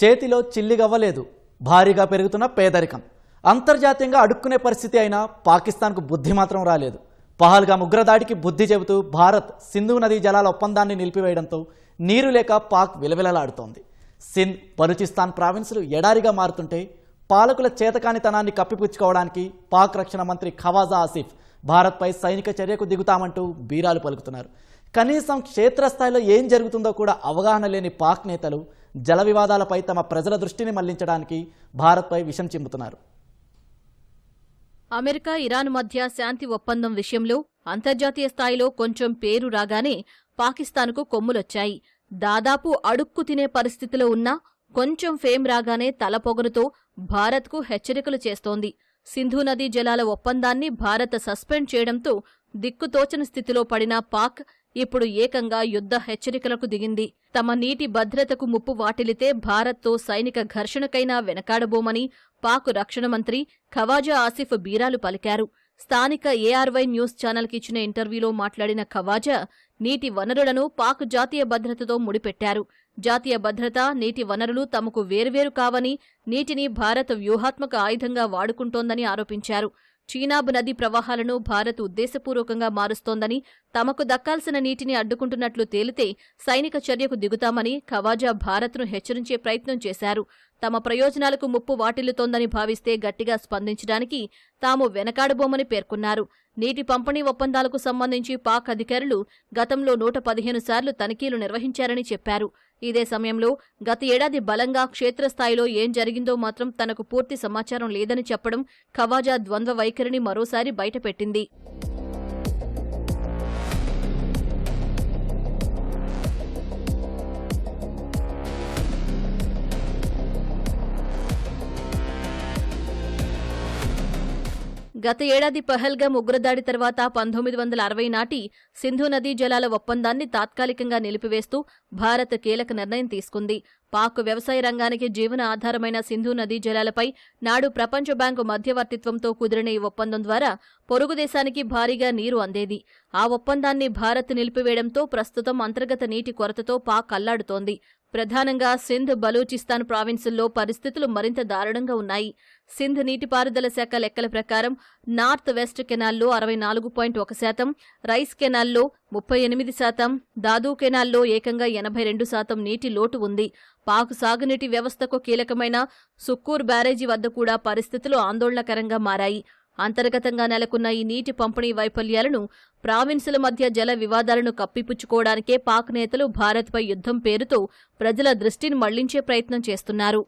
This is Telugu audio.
చేతిలో చిల్లిగవ్వలేదు. భారీగా పెరుగుతున్న పేదరికం, అంతర్జాతీయంగా అడుక్కునే పరిస్థితి అయినా పాకిస్తాన్కు బుద్ధి మాత్రం రాలేదు. పహల్గామ్ ఉగ్రదాడికి బుద్ధి చెబుతూ భారత్ సింధు నదీ జలాల ఒప్పందాన్ని నిలిపివేయడంతో నీరు లేక పాక్ విలవిలలాడుతోంది. సింధ్, బలూచిస్తాన్ ప్రావిన్సులు ఎడారిగా మారుతుంటే పాలకుల చేతకానితనాన్ని కప్పిపుచ్చుకోవడానికి పాక్ రక్షణ మంత్రి ఖవాజా ఆసిఫ్ భారత్పై సైనిక చర్యకు దిగుతామంటూ బీరాలు పలుకుతున్నారు. కనీసం క్షేత్రస్థాయిలో ఏం జరుగుతుందో కూడా అవగాహన లేని పాక్ నేతలు జల వివాదాలపై తమ ప్రజల దృష్టిని మళ్లించడానికి భారత్పై విషం చిమ్ముతున్నారు. అమెరికా, ఇరాన్ మధ్య శాంతి ఒప్పందం విషయంలో అంతర్జాతీయ స్థాయిలో కొంచెం పేరు రాగానే పాకిస్తాన్కు కొమ్ములొచ్చాయి. దాదాపు అడుక్కు తినే పరిస్థితిలో ఉన్నా కొంచెం ఫేమ్ రాగానే తలపొగరుతో భారత్కు హెచ్చరికలు చేస్తోంది. సింధు నదీ జలాల ఒప్పందాన్ని భారత్ సస్పెండ్ చేయడంతో దిక్కుతోచని స్థితిలో పడిన పాక్ ఇప్పుడు ఏకంగా యుద్ధ హెచ్చరికలకు దిగింది. తమ నీటి భద్రతకు ముప్పు వాటిల్లితే భారత్తో సైనిక ఘర్షణకైనా వెనకాడబోమని పాక్ రక్షణ మంత్రి ఖవాజా ఆసిఫ్ బీరాలు పలికారు. స్థానిక ఏఆర్వై న్యూస్ ఛానల్కి ఇచ్చిన ఇంటర్వ్యూలో మాట్లాడిన ఖవాజా నీటి వనరులను పాక్ జాతీయ భద్రతతో ముడిపెట్టారు. జాతీయ భద్రత, నీటి వనరులు తమకు వేర్వేరు కావని, నీటిని భారత్ వ్యూహాత్మక ఆయుధంగా వాడుకుంటోందని ఆరోపించారు. చీనాబ్ నదీ ప్రవాహాలను భారత్ ఉద్దేశపూర్వకంగా మారుస్తోందని, తమకు దక్కాల్సిన నీటిని అడ్డుకుంటున్నట్లు తేలితే సైనిక చర్యకు దిగుతామని ఖవాజా భారత్ను హెచ్చరించే ప్రయత్నం చేశారు. తమ ప్రయోజనాలకు ముప్పు వాటిల్లుతోందని భావిస్తే గట్టిగా స్పందించడానికి తాము వెనకాడబోమని పేర్కొన్నారు. నీటి పంపిణీ ఒప్పందాలకు సంబంధించి పాక్ అధికారులు గతంలో 115 సార్లు తనిఖీలు నిర్వహించారని చెప్పారు. ఇదే సమయంలో గత ఏడాది బలంగా క్షేత్రస్థాయిలో ఏం జరిగిందో మాత్రం తనకు పూర్తి సమాచారం లేదని చెప్పడం ఖవాజా ద్వంద్వ వైఖరిని మరోసారి బయటపెట్టింది. గత ఏడాది పహల్గామ్ ఉగ్రదాడి తర్వాత 1960 నాటి సింధు నదీ జలాల ఒప్పందాన్ని తాత్కాలికంగా నిలిపివేస్తూ భారత్ కీలక నిర్ణయం తీసుకుంది. పాక్ వ్యవసాయ రంగానికి జీవన ఆధారమైన సింధు నదీ జలాలపై నాడు ప్రపంచ బ్యాంకు మధ్యవర్తిత్వంతో కుదిరిన ఈ ఒప్పందం ద్వారా పొరుగు దేశానికి భారీగా నీరు అందేది. ఆ ఒప్పందాన్ని భారత్ నిలిపివేయడంతో ప్రస్తుతం అంతర్గత నీటి కొరతతో పాక్ అల్లాడుతోంది. ప్రధానంగా సింధ్, బలూచిస్తాన్ ప్రావిన్సుల్లో పరిస్థితులు మరింత దారుణంగా ఉన్నాయి. సింధ్ నీటిపారుదల శాఖ లెక్కల ప్రకారం నార్త్ వెస్ట్ కెనాల్లో 64.1%, రైస్ కెనాల్లో 38%, దాదూ కెనాల్లో ఏకంగా 82% నీటి లోటు ఉంది. పాక్ సాగునీటి వ్యవస్థకు కీలకమైన సుక్కూర్ బ్యారేజీ వద్ద కూడా పరిస్థితులు ఆందోళనకరంగా మారాయి. అంతర్గతంగా నెలకొన్న ఈ నీటి పంపిణీ వైఫల్యాలను, ప్రావిన్సుల మధ్య జల వివాదాలను కప్పిపుచ్చుకోవడానికే పాక్ నేతలు భారత్పై యుద్ధం పేరుతో ప్రజల దృష్టిని మళ్లించే ప్రయత్నం చేస్తున్నారు.